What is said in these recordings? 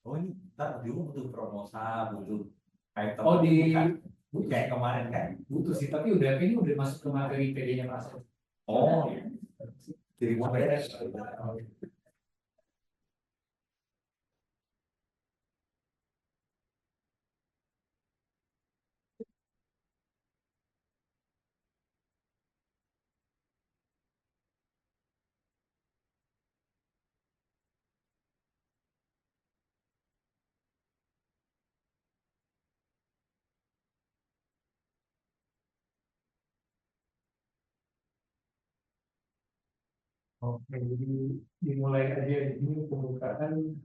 Oh ini ntar juga butuh promosa, butuh item. Oh di butuh kayak kemarin kan? butuh sih, tapi ini udah masuk ke materi PD-nya Mas. Oh iya. Jadi beres. Oke, jadi dimulai aja ini pembukaan.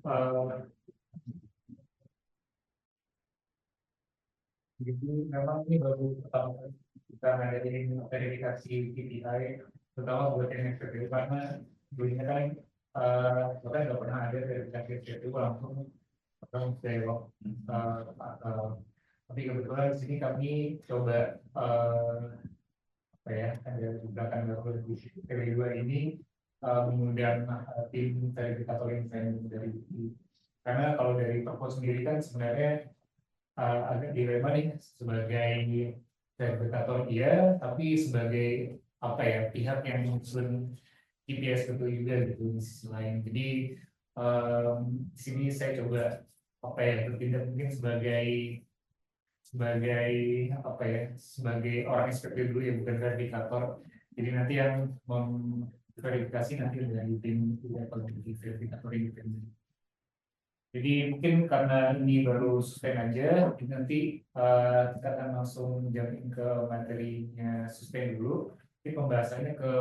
Jadi memang ini baru pertama kali kita ngadain verifikasi KPI, terutama buat yang SPBU karena dulunya kan kita nggak pernah ada verifikasi SPBU langsung belok. Tapi kebetulan di sini kami coba apa ya, ada di belakang baru di TV2 ini mengundang tim verifikator independen dari UI. Karena kalau dari Perpos sendiri kan sebenarnya agak dilema nih sebagai verifikator iya, tapi sebagai apa ya, pihak yang menyusun GPS betul juga gitu di sisi lain. Jadi di sini saya coba apa ya, bertindak mungkin sebagai apa ya, sebagai orang SPP dulu ya, bukan verifikator. Jadi nanti yang memverifikasi nanti dari tim verifikator independen. Jadi mungkin karena ini baru sustain aja, nanti kita akan langsung jamin ke materinya sustain dulu. Ini pembahasannya ke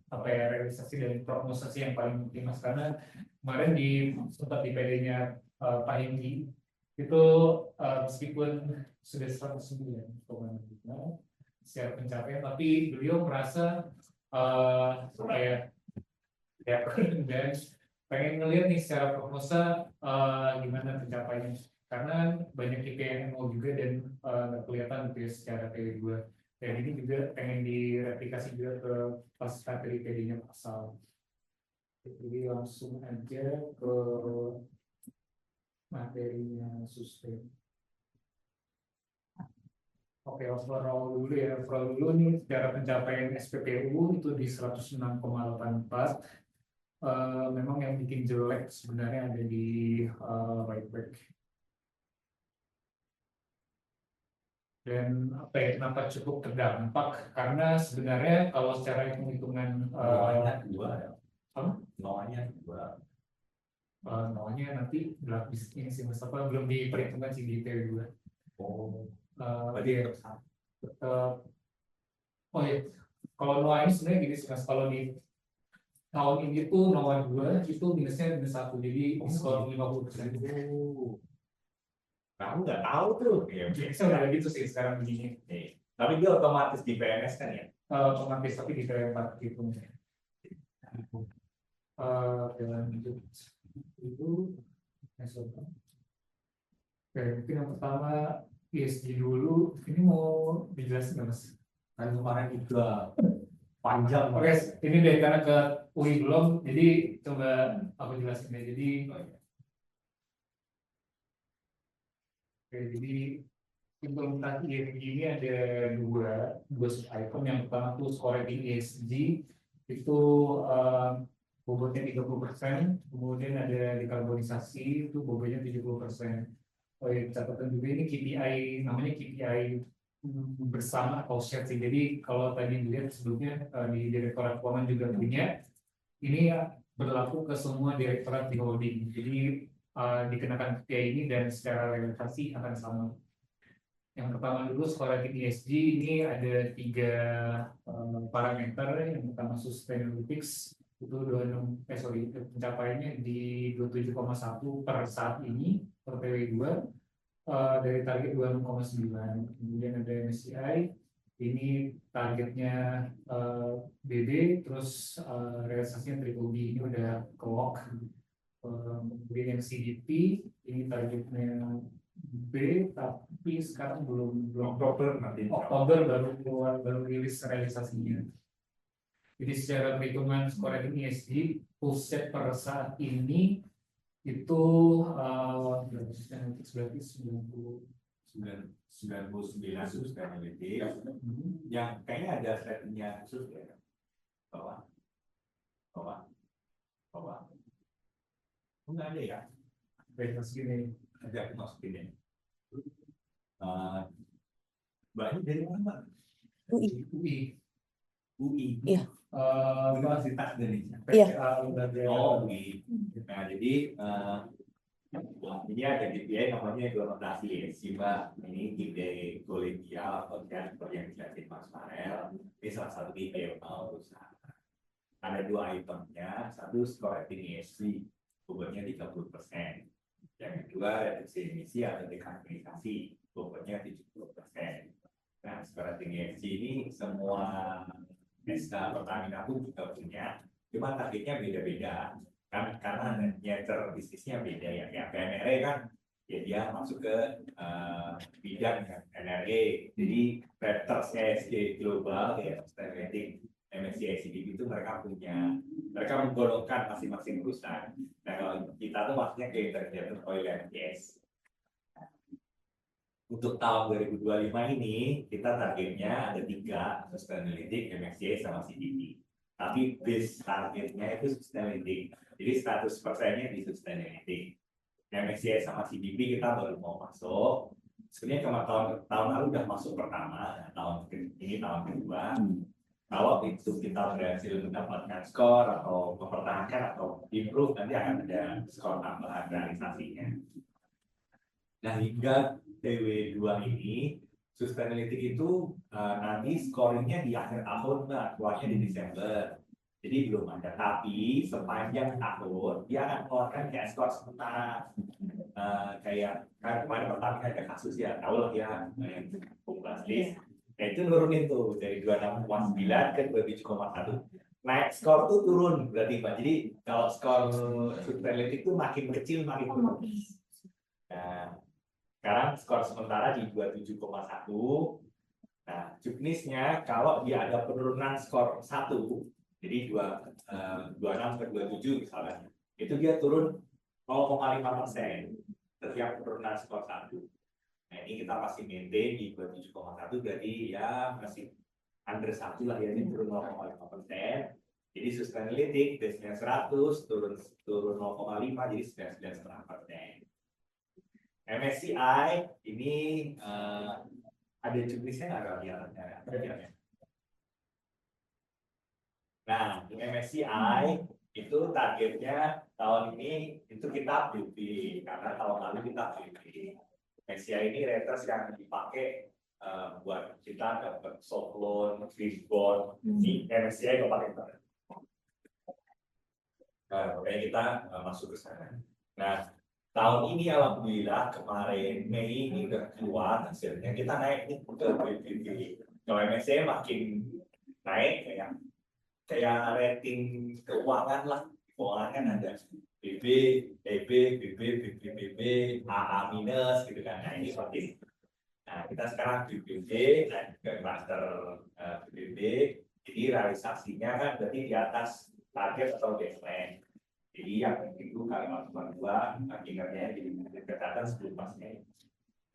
apa ya, realisasi dan prognosasi yang paling penting Mas, karena kemarin sempat di PD-nya Pak Hengki itu meskipun sudah 109,5 secara pencapaian, tapi beliau merasa supaya ya dan pengen ngelihat nih secara prognosa gimana pencapaiannya, karena banyak KPI yang mau juga dan nggak kelihatan gitu ya secara PD2. Dan ini juga pengen direplikasi juga ke pas materi PD-nya pasal. Jadi langsung aja ke materinya sustain. Oke, overall dulu ya. Overall dulu nih secara pencapaian SPPU itu di 106,84. Memang yang bikin jelek sebenarnya ada di right back. Dan apa ya, kenapa cukup terdampak? Karena sebenarnya kalau secara hitung-hitungan Noanya dua ya. Noanya dua. Noanya nanti berlapis ini sih Mas, apa belum diperhitungkan sih di TV2. Oh. Berarti tetap. Oh ya, kalau Noah ini sebenarnya gini sih Mas, kalau di tahun ini tuh Noah 2 itu minusnya -1, jadi skor 50%. Kamu nggak tahu tuh. Ya, biasanya udah gitu sih sekarang begini. Tapi dia otomatis di PNS kan ya? Otomatis, tapi di TV4 gitu. Dan itu oke, mungkin yang pertama ESG dulu. Ini mau dijelasin nggak Mas? Kan kemarin juga panjang. Oke, ini deh karena ke UI belum, jadi coba aku jelasin deh. Jadi implementasi ESG ini ada dua sub item. Yang pertama tuh score rating ESG itu bobotnya 30%, kemudian ada dekarbonisasi itu bobotnya 70%. Oh ya, catatan juga ini KPI, namanya KPI bersama atau shared sih. Jadi kalau tadi dilihat sebelumnya di Direktorat Keuangan juga punya, ini berlaku ke semua direktorat di holding. Jadi dikenakan KPI ini dan secara realisasi akan sama. Yang pertama dulu skor rating ESG ini ada 3 parameter. Yang pertama Sustainalytics itu pencapaiannya di 27,1 per saat ini per PW2 dari target 26,9. Kemudian ada MSCI, ini targetnya BB, terus realisasinya triple B, ini udah ke-lock. Kemudian yang CDP, ini targetnya B, tapi sekarang belum Oktober nanti. Oktober baru rilis realisasinya. Jadi secara perhitungan skor rating ESG full set per saat ini Itu berarti 99 sustainability yang kayaknya ada settingnya khusus ya, bawah enggak ada ya, segini. ada aku masukin ya. Banyak dari mana? UI. Iya. Universitas Indonesia. Oh, UI. Nah, jadi ini ada KPI namanya implementasi SIMA, ini KPI kolegial atau seperti yang dijelasin Mas Farel. Ini salah satu KPI perusahaan. Ada 2 itemnya, satu skor rating ESG, bobotnya 30%. Yang kedua reduksi emisi atau dekarbonisasi, bobotnya 70%. Nah, skor rating ESG ini semua SK Pertamina pun juga punya, cuma targetnya beda-beda. Karena nature bisnisnya beda ya, kayak PNRE kan ya dia masuk ke bidang NRE, jadi Raptors ESG global ya sustainability MSCI CDP itu mereka menggolongkan masing-masing perusahaan. Nah kalau kita tuh maksudnya ke integrated oil and gas. Untuk tahun 2025 ini kita targetnya ada 3, sustainability, MSCI sama CDP. Tapi base targetnya itu sustainability. Jadi 100%-nya di sustainability. MSCI sama CDP kita baru mau masuk. Sebenarnya tahun lalu udah masuk pertama, nah, tahun ini tahun kedua. Kalau itu kita berhasil mendapatkan skor atau mempertahankan atau improve, nanti akan ada skor tambahan realisasinya. Nah hingga TW2 ini sustainability itu nanti scoringnya di akhir tahun, keluarnya di Desember. Jadi belum ada, tapi sepanjang tahun dia akan keluarkan kayak skor sementara. Kayak kan kemarin pertama ada kasus ya, tahu lah ya, Bumbasis. Nah itu nurunin tuh dari 26,9 ke 27,1. Naik skor tuh turun berarti Pak. Jadi kalau skor sustainability itu makin kecil makin turun. Nah, sekarang skor sementara di 27,1. Nah, juknisnya kalau dia ada penurunan skor 1, jadi 26 ke 27 misalnya, itu dia turun 0,5% setiap penurunan skor 1. Nah, ini kita pasti maintain di 27,1, berarti ya masih under 1 lah ya, ini turun 0,5%. Jadi sustainability base-nya 100 turun 0,5 jadi 99,5%. MSCI ini ada juknisnya nggak kalian? Nah, MSCI itu targetnya tahun ini itu kita BB karena tahun lalu kita BB. MSCI ini raters yang dipakai buat kita dapat soft loan, green bond. Ini MSCI kemarin banget. Nah, makanya kita masuk ke sana. Nah, tahun ini alhamdulillah kemarin Mei ini udah keluar hasilnya, kita naik nih ke BBB. Kalau MSCI makin naik kayak rating keuangan lah, keuangan kan ada BB, BB, BB, BB, BB, AA minus gitu kan. Nah ini seperti, nah kita sekarang BBB dan juga cluster BBB, jadi realisasinya kan berarti di atas target atau baseline. Jadi yang itu kali 0,2, akhirnya di catatan 10%.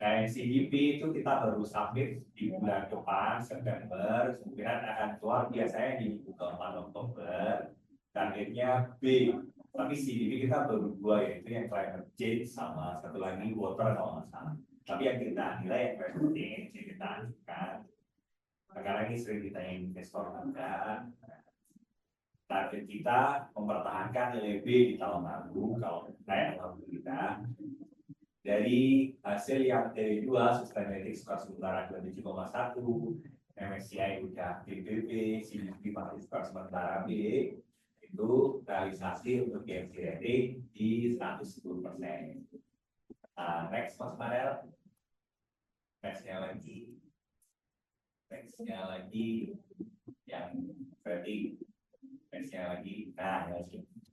Nah, CDP itu kita baru submit di bulan depan, September, kemungkinan akan keluar biasanya di 4 Oktober. Targetnya B, tapi CDP kita baru 2, yaitu yang climate change sama satu lagi water kalau nggak salah. Tapi yang kita nilai yang climate change yang kita ajukan. Karena ini sering ditanya investor juga. Target kita mempertahankan nilai B di tahun lalu, kalau naik alhamdulillah. Dari hasil yang dari 2 sustainability skor sementara 27,1, MSCI udah BBB, CDP masih skor sementara B, itu realisasi untuk GMC rating di 110%. Next Mas Marel, nextnya lagi yang rating, nextnya lagi. Nah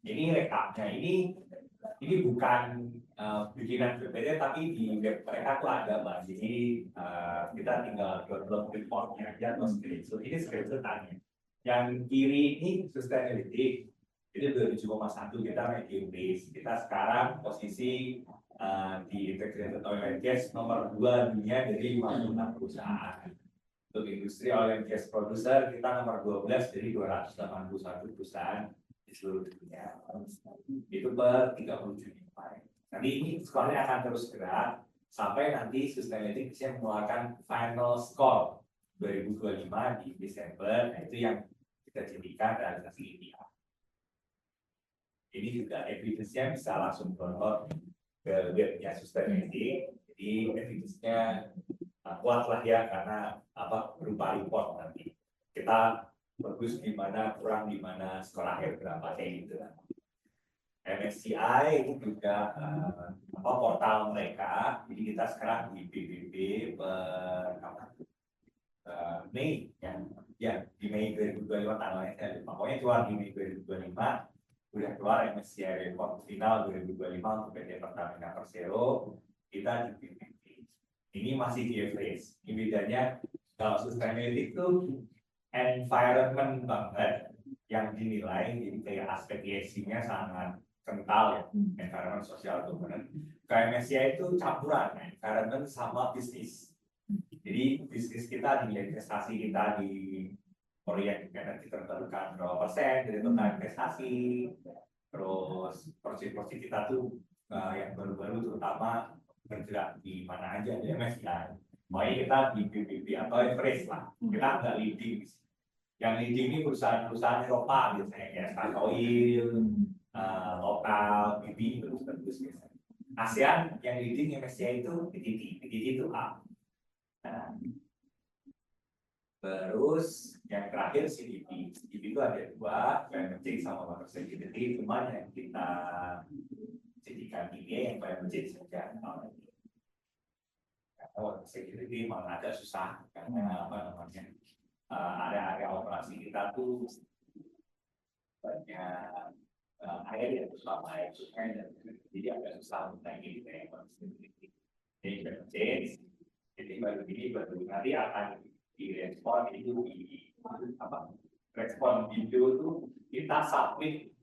ini rekapnya ini bukan bikinan BPT, tapi di web mereka tuh ada Mbak. Jadi kita tinggal download reportnya aja atau screenshot. Ini screenshotannya. Yang kiri ini sustainability, Jadi 27,1 kita medium risk. Kita sekarang posisi di integrated oil and gas nomor 2 dunia dari 56 perusahaan. Untuk industri oil and gas producer kita nomor 12 dari 281 perusahaan di seluruh dunia. Itu per 30 Juni kemarin. Nanti ini skornya akan terus gerak sampai nanti Sustainalytics bisa mengeluarkan final score 2025 di Desember. Nah, itu yang kita jadikan realisasi IPA. Ini juga evidence-nya bisa langsung download ke webnya Sustainalytics. Jadi evidence-nya kuat lah ya, karena berupa report nanti. Kita bagus di mana, kurang di mana, skor akhir berapa kayak gitu. MSCI itu juga portal mereka. Jadi kita sekarang di PBB Mei ya di Mei 2025 tanggalnya saya lupa. Pokoknya keluar di Mei 2025 udah keluar MSCI report final 2025 untuk PT Pertamina Persero. Kita di PBB. Ini masih di average. Ini bedanya kalau Sustainalytics itu environment banget yang dinilai, jadi kayak aspek ESG-nya sangat kental ya, environment social governance. KMSCI itu campuran environment sama bisnis. Jadi bisnis kita di investasi kita di proyek energi terbarukan berapa persen dari total investasi, terus proyek-proyek kita tuh yang baru-baru terutama bergerak di mana aja di MSCI. Pokoknya kita di BBB atau average lah, kita nggak leading. Yang leading ini perusahaan-perusahaan Eropa biasanya kayak Statoil, lokal, BB terus biasanya. ASEAN yang leading MSCI itu PTT itu A. Nah, terus yang terakhir CDP. CDP itu ada dua, climate change sama water security. Cuma yang kita jadikan ini yang climate change saja. Water security malah agak susah karena area-area operasi kita tuh banyak air yang selama air sungai dan jadi agak susah untuk naik ini jadi change. Jadi baru nanti akan direspon itu di respon video itu kita submit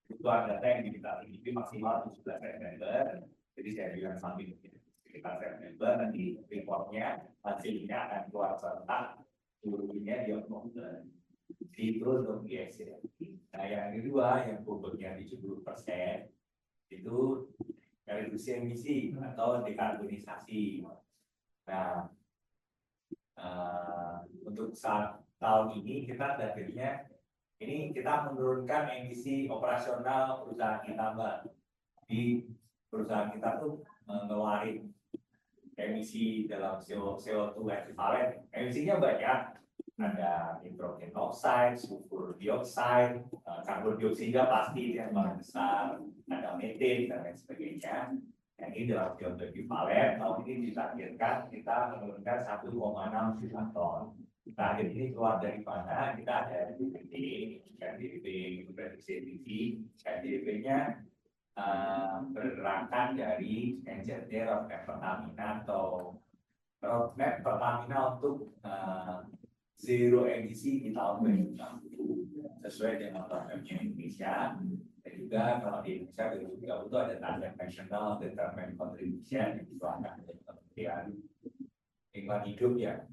kebutuhan data yang kita ini maksimal 17 September. Jadi saya bilang submit sekitar September, nanti reportnya hasilnya akan keluar serentak seluruhnya di Oktober. Itu untuk ISC. Nah yang kedua yang bobotnya 70% itu reduksi emisi atau dekarbonisasi. Nah untuk saat tahun ini kita targetnya ini kita menurunkan emisi operasional perusahaan kita, Mbak. Di perusahaan kita tuh ngeluarin emisi dalam CO2 ekivalen. Emisinya banyak, ada nitrogen oxide, sulfur dioxide, karbon dioksida pasti yang paling besar, ada metan dan lain sebagainya. Yang ini dalam CO2 ekivalen, tahun ini ditargetkan kita menurunkan 1,6 juta ton. Target ini keluar dari mana? Kita ada DPD, KDP, prediksi tinggi, KDP-nya berangkat dari NCT roadmap Pertamina atau roadmap Pertamina untuk zero emisi di tahun 2060 sesuai dengan roadmapnya Indonesia. Dan juga kalau di Indonesia 2030 itu ada target national determined contribution yang dikeluarkan oleh Kementerian Lingkungan Hidup ya.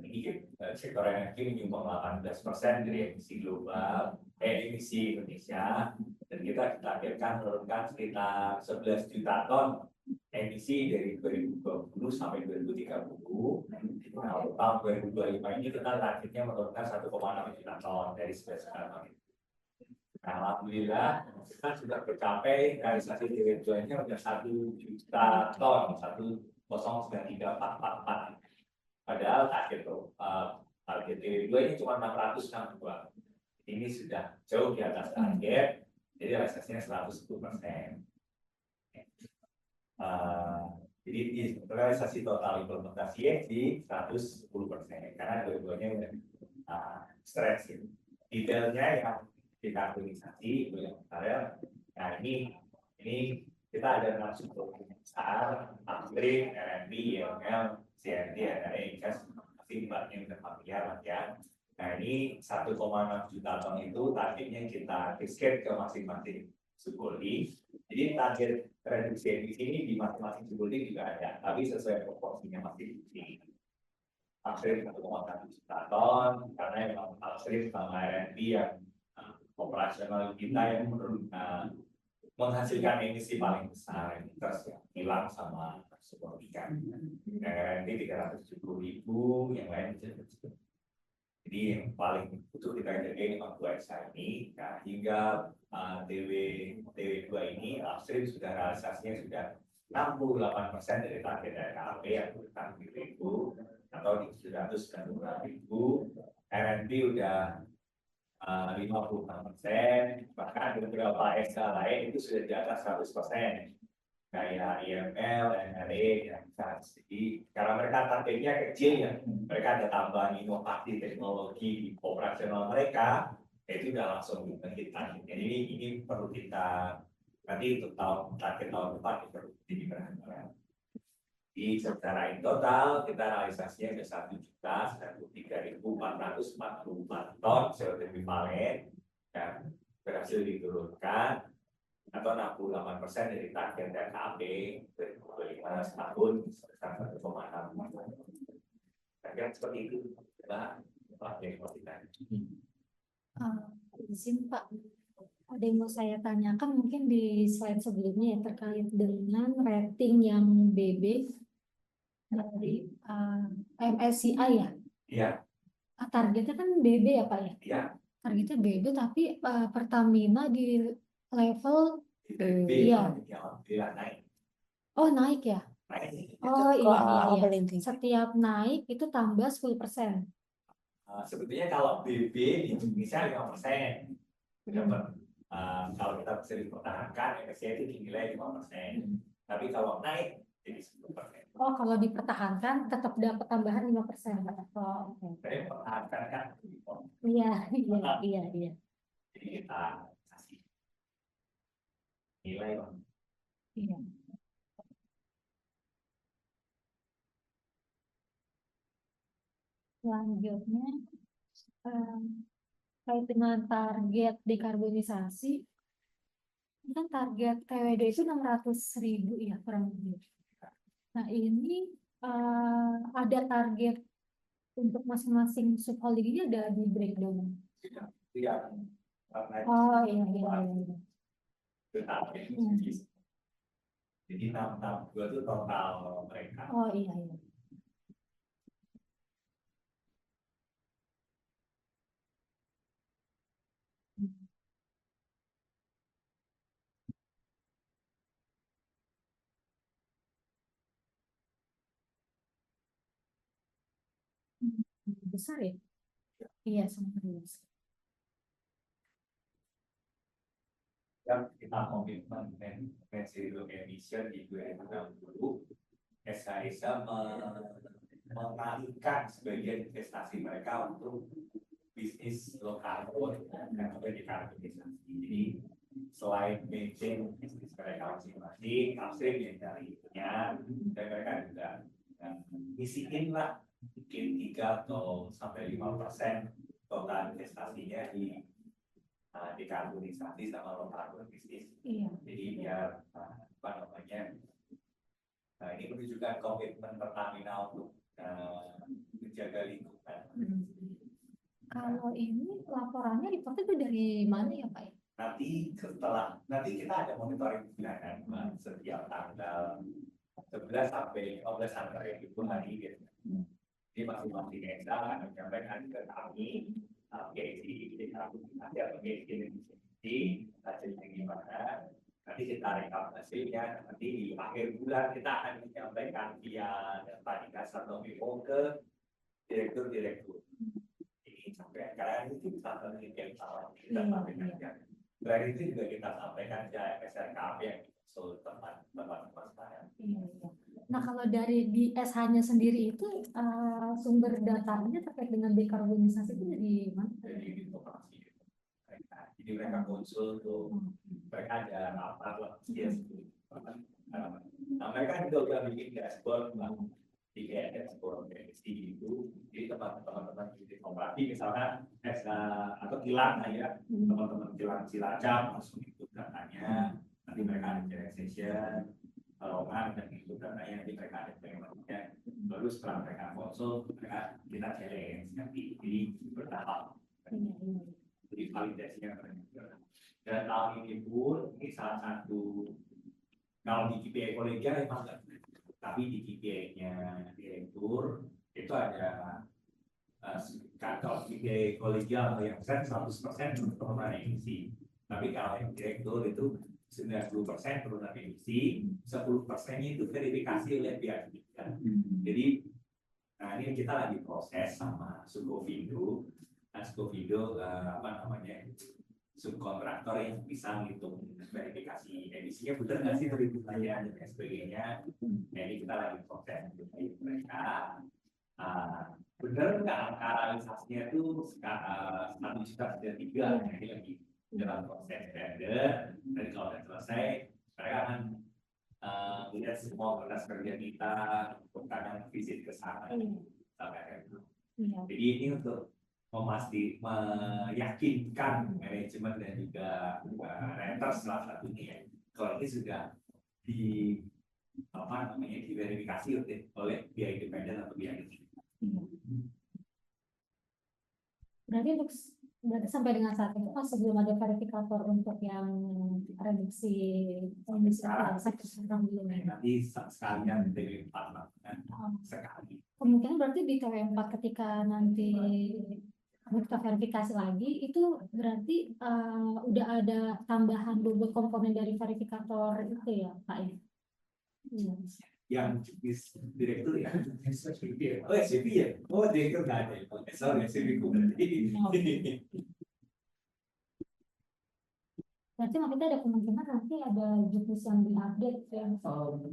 Ini sektor energi menyumbang 18% dari emisi global, emisi Indonesia, dan kita ditargetkan menurunkan sekitar 11 juta ton emisi dari 2020 sampai 2030. Nah, untuk tahun 2025 ini kita targetnya menurunkan 1,6 juta ton dari 11 juta ton. Nah, alhamdulillah kita sudah tercapai realisasi TW2-nya sudah 1 juta ton, 1,93444. Padahal target TW2 ini cuma 662. Ini sudah jauh di atas target, jadi realisasinya 110%. Jadi realisasi total implementasi di 110%, karena dua-duanya udah stres gitu. Detailnya yang dekarbonisasi, nah ini kita ada 6 subprogram besar, upstream, R&D, IML, CND, ada Inkas, pasti mbaknya udah familiar lah ya. Nah ini 1,6 juta ton itu targetnya kita disket ke masing-masing subholding. Jadi target reduksi emisi ini di masing-masing subholding juga ada, tapi sesuai proporsinya masing-masing. Upstream 1,1 juta ton karena memang upstream sama R&D yang operasional kita yang menghasilkan emisi paling besar, terus yang hilang sama sumber ikan. Yang R&D 370.000, yang lain jadi yang paling butuh kita jaga ini memang ini. Nah, hingga TW2 ini upstream sudah realisasinya sudah 68% dari target KAP yang bertanggung ribu atau di 790.000. R&D udah 56%, bahkan beberapa SK lain itu sudah di atas 100%. Kayak IML, NRE, dan jadi karena mereka targetnya kecil ya, mereka ada tambahan inovasi teknologi di operasional mereka, itu udah langsung kita. Jadi ini perlu kita nanti untuk target tahun depan perlu diperhatikan. Di secara total kita realisasinya ada 1.093.444 ton CO2 ekuivalen yang berhasil diturunkan atau 68% dari target KAP dari 5 tahun sebesar 1,6. Kira seperti itu. Izin Pak, ada yang mau saya tanyakan mungkin di slide sebelumnya ya terkait dengan rating yang BB dari MSCI ya. Iya. Targetnya kan BB ya Pak ya. Iya. Targetnya BB tapi Pertamina di level iya. Naik. Oh naik ya. Naik. Oh iya. Setiap naik itu tambah 10%. Sebetulnya kalau BB di Indonesia 5%. Dapat kalau kita bisa dipertahankan MSCI itu dinilai 5%. Tapi kalau naik jadi 10%. Oh, kalau dipertahankan tetap dapat tambahan 5%. Oh, oke. Saya pertahankan kan. Iya. Jadi kita kasih nilai Bang. Iya. Selanjutnya kait dengan target dekarbonisasi, ini kan target TWD itu 600.000 ya kurang lebih. Nah ini ada target untuk masing-masing subholding ini ada di breakdown. Iya. Oh iya. Jadi 662 itu total mereka. Oh iya. Besar ya? Iya, sangat besar. Yang kita komitmen net zero emission di 2060, SHSA mengalihkan sebagian investasi mereka untuk bisnis low carbon dan juga dekarbonisasi. Jadi selain maintain bisnis mereka masing-masing, upstream yang carinya, dan mereka juga ngisiin lah mungkin 3 atau sampai 5% total investasinya di dekarbonisasi sama low carbon bisnis. Iya. Jadi biar apa namanya, ini menunjukkan komitmen Pertamina untuk menjaga lingkungan. Kalau ini laporannya reportnya itu dari mana ya Pak? Nanti kita ada monitoring bulanan setiap tanggal 11 sampai 15 antara itu hari gitu. Jadi masing-masing desa akan menyampaikan ke kami PhD atau PhD hasilnya gimana. Nanti kita rekap hasilnya. Nanti di akhir bulan kita akan menyampaikan via Panikas atau memo ke direktur. Ini sampai karena itu bisa terjadi salah kita sampaikan. Dari itu juga kita sampaikan ke SRKP yang teman-teman saya. Nah kalau dari di SH-nya sendiri itu sumber datanya terkait dengan dekarbonisasi itu dari mana? Dari informasi mereka. Jadi mereka konsul tuh, mereka ada rapat lah, nah mereka juga udah bikin dashboard, Jadi kayak ada forum PNSI gitu, jadi teman-teman di Kompati misalkan atau kilang ya, teman-teman kilang Cilacap langsung ikut datanya, nanti mereka ada sharing session, lowongan dan ikut datanya, nanti mereka ada pengennya, lalu setelah mereka konsul, mereka kita challenge nanti, jadi bertahap, jadi validasinya benar. Dan tahun ini pun ini salah satu, kalau di KPI kolegial memang enggak, tapi di KPI-nya direktur itu ada kalau KPI kolegial yang set 100% penurunan emisi, tapi kalau yang direktur itu 90% penurunan emisi, 10%-nya itu verifikasi oleh pihak ketiga. Jadi nah ini kita lagi proses sama Sukovindo, Sukovindo subkontraktor yang bisa menghitung verifikasi emisinya benar nggak sih dari pertanyaan dan sebagainya. Nah ini kita lagi proses dari mereka. Benar nggak angka realisasinya itu 1,3 juta. Nah ini lagi dalam proses tender. Dan kalau sudah selesai, mereka akan melihat semua berkas kerja kita, kadang visit ke sana sampai itu. Jadi ini untuk meyakinkan manajemen dan juga renters salah satunya, kalau ini sudah diverifikasi oleh pihak independen atau pihak ketiga. Berarti sampai dengan saat itu masih belum ada verifikator untuk yang reduksi emisi sekarang belum. Nanti sekalian dari 4 sekali. Kemungkinan berarti di TW4 ketika nanti kita verifikasi lagi itu berarti udah ada tambahan double komponen dari verifikator itu ya Pak ya? Yang direktur ya? Oh SVP ya? Oh direktur nggak ada. Sorry SVP Berarti maksudnya ada kemungkinan nanti ada juknis yang diupdate ya?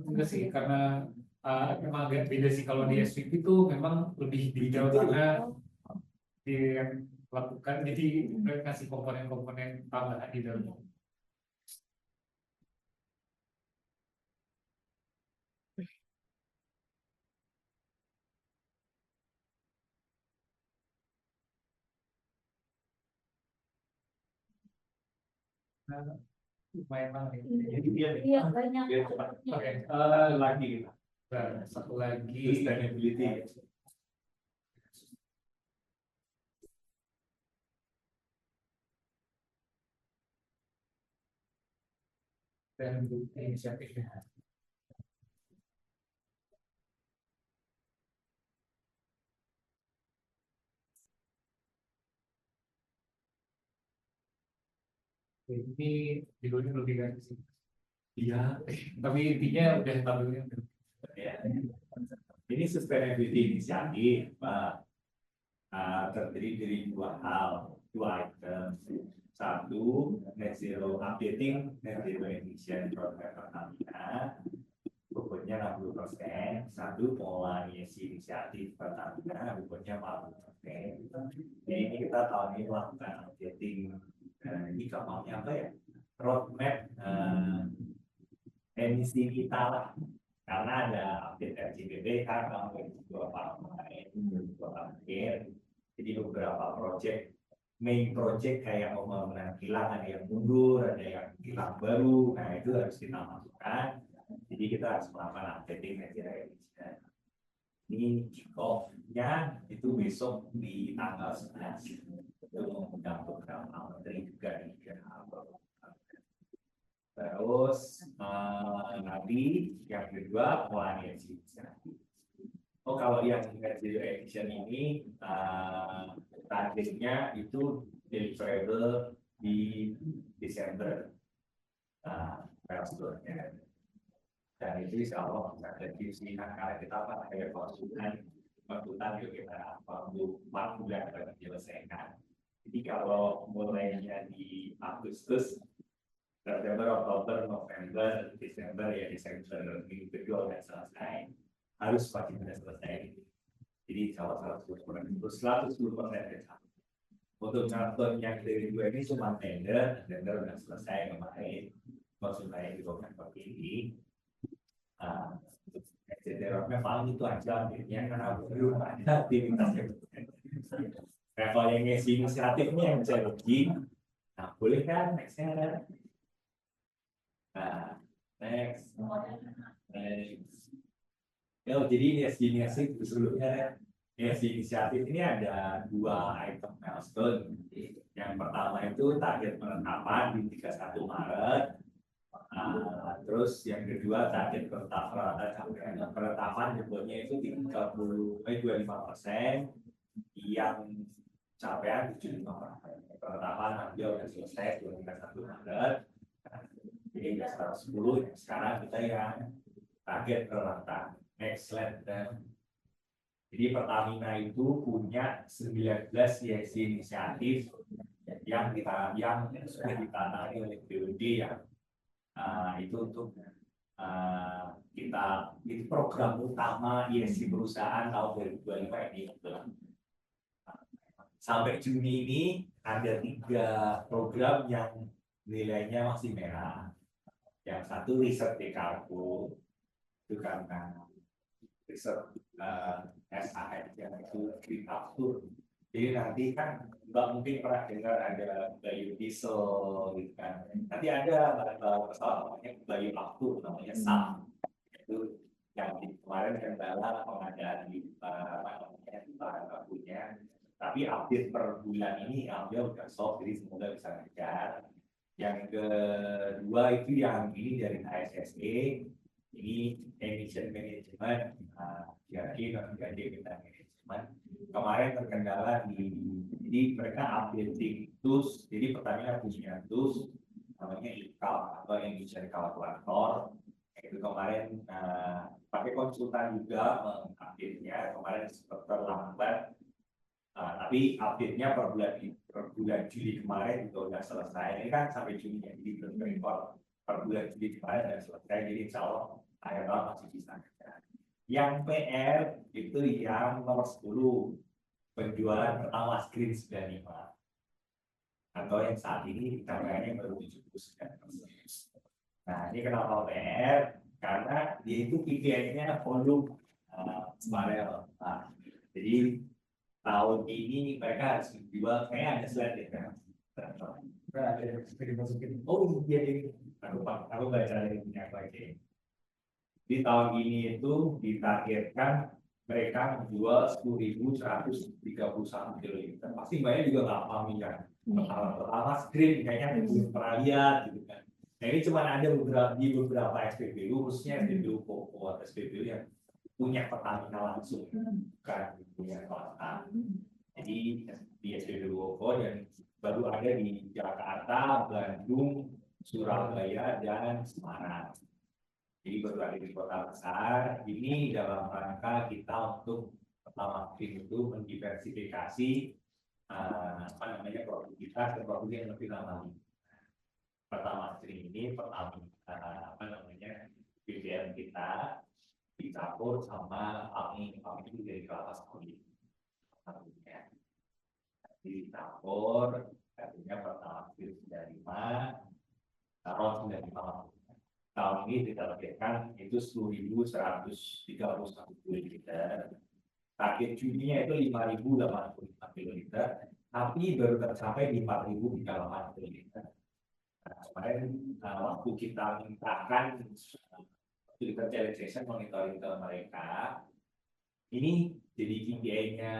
Enggak sih, karena memang agak beda sih kalau di SVP itu memang lebih detail karena dilakukan, jadi mereka kasih komponen-komponen tambahan di dalam. Lumayan banget ya. Jadi dia Iya banyak. Oke, lagi kita. satu lagi Sustainability. dan inisiatifnya. Ini judulnya lebih garis sih. Iya. Tapi intinya udah tampilnya. Ya. Ini sustainability inisiatif, Pak. Terdiri dari dua item. Satu, net zero updating, net zero emission program Pertamina, bobotnya 60%. Satu, pengelolaan emisi inisiatif Pertamina, bobotnya 40%. Jadi ini kita tahun ini melakukan updating, ini kapalnya apa ya? Roadmap emisi kita lah. Karena ada update RCBP kan tahun 2024, jadi beberapa main project kayak pembangunan kilang ada yang mundur, ada yang kilang baru, nah itu harus kita masukkan. Jadi kita harus melakukan updating media emission. Ini kick-off-nya itu besok di tanggal 11 itu mengundang beberapa menteri juga di Jakarta. Terus nanti yang kedua pengelolaan emisi. Oh kalau yang net zero emission ini targetnya itu deliverable di Desember dan itu insya Allah bisa revisi karena kita pakai konsultan juga kita 4 bulan akan diselesaikan. Jadi kalau mulainya di Agustus, September, Oktober, November, Desember ya Desember minggu kedua udah selesai, harus pasti sudah selesai. Jadi salah 110% untuk karton yang dari dua ini cuma tender udah selesai kemarin, konsultasi juga seperti ini. dari roadmap paling itu aja update-nya karena belum ada aktivitasnya. Level yang ngisi inisiatifnya yang bisa login. Nah, boleh kan next-nya? Nah, next. Jadi inisiatif sebelumnya inisiatif ini ada 2 item milestone. Yang pertama itu target penetapan di 31 Maret. Terus yang kedua target penetapan jumlahnya itu 25%, yang capaian 75%. Penetapan nanti udah selesai 21 Maret. Jadi udah 110. Sekarang kita yang target penetapan. Next slide. Jadi Pertamina itu punya 19 ISC inisiatif yang sudah ditangani oleh BUMD ya. Itu untuk kita itu program utama ISC perusahaan tahun 2025 ini. Sampai Juni ini ada 3 program yang nilainya masih merah. Yang satu riset Dekarbo itu karena riset SAF yang itu green after. Jadi nanti kan nggak mungkin pernah dengar ada biodiesel gitu kan. Nanti ada pesawat namanya bioafter namanya SAF. Itu yang kemarin kendala pengadaan di bahan bakunya. Tapi update per bulan ini alhamdulillah udah solve, jadi semoga bisa lancar. Yang kedua itu yang ini dari HSSE, ini emission management, jadi kita manajemen. Kemarin terkendala jadi mereka updating tools, jadi Pertamina punya tools namanya ICAL atau emission calculator. Itu kemarin pakai konsultan juga mengupdate-nya, kemarin sempat terlambat. Tapi update-nya per bulan Juli kemarin juga sudah selesai. Ini kan sampai Juni ya, jadi belum impor per bulan Juli kemarin sudah selesai. Jadi insya Allah akhir tahun masih bisa. Yang PR itu yang nomor 10, penjualan pertama screen 95, atau yang saat ini capaiannya baru 79%. Nah ini kenapa PR? Karena dia itu KPI-nya volume barel. Jadi tahun ini mereka harus menjual, kayak ada slide ya kan? Oh iya ini, aku baca dari punya lagi. Di tahun ini itu ditargetkan mereka menjual 10.131 kiloliter. Pasti banyak juga nggak paham ya. Pertama screen kayaknya belum pernah lihat gitu kan. Nah ini cuma ada beberapa SPBU, khususnya SPBU Koko atau SPBU yang punya Pertamina langsung, bukan punya swasta. Jadi di SPBU Koko dan baru ada di Jakarta, Bandung, Surabaya, dan Semarang. Jadi baru ada di kota besar. Ini dalam rangka kita untuk pertama itu mendiversifikasi produktivitas dan produk yang lebih lama. Pertama ini BBM kita dicampur sama palmi itu dari kelapa sawit. Dicampur, artinya pertama dari 5, taruh 95. Tahun ini ditargetkan itu 10.131 kiloliter. Target Juninya itu 5.085 kiloliter, tapi baru tercapai di 4.038 kiloliter. Kemarin waktu kita mintakan challenge session monitoring ke mereka, ini jadi KPI-nya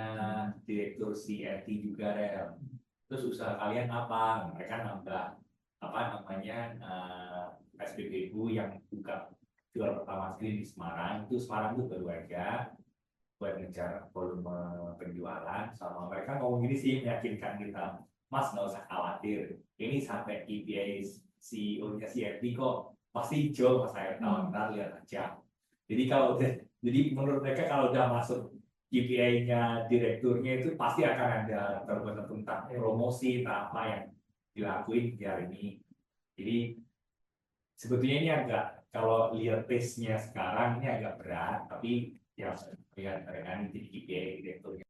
direktur CRT juga Rel. Terus usaha kalian apa? Mereka nambah SPBU yang buka jual pertama screen di Semarang. Itu Semarang itu baru aja buat ngejar volume penjualan. Sama mereka ngomong gini sih, meyakinkan kita, Mas nggak usah khawatir, ini sampai KPI CEO-nya CRT kok pasti hijau Mas akhir tahun, ntar lihat aja. Jadi menurut mereka kalau udah masuk KPI-nya direkturnya itu pasti akan ada tentang promosi apa yang dilakuin di hari ini. Jadi sebetulnya ini agak, kalau lihat pace-nya sekarang ini agak berat, tapi ya lihat mereka ini jadi KPI direkturnya.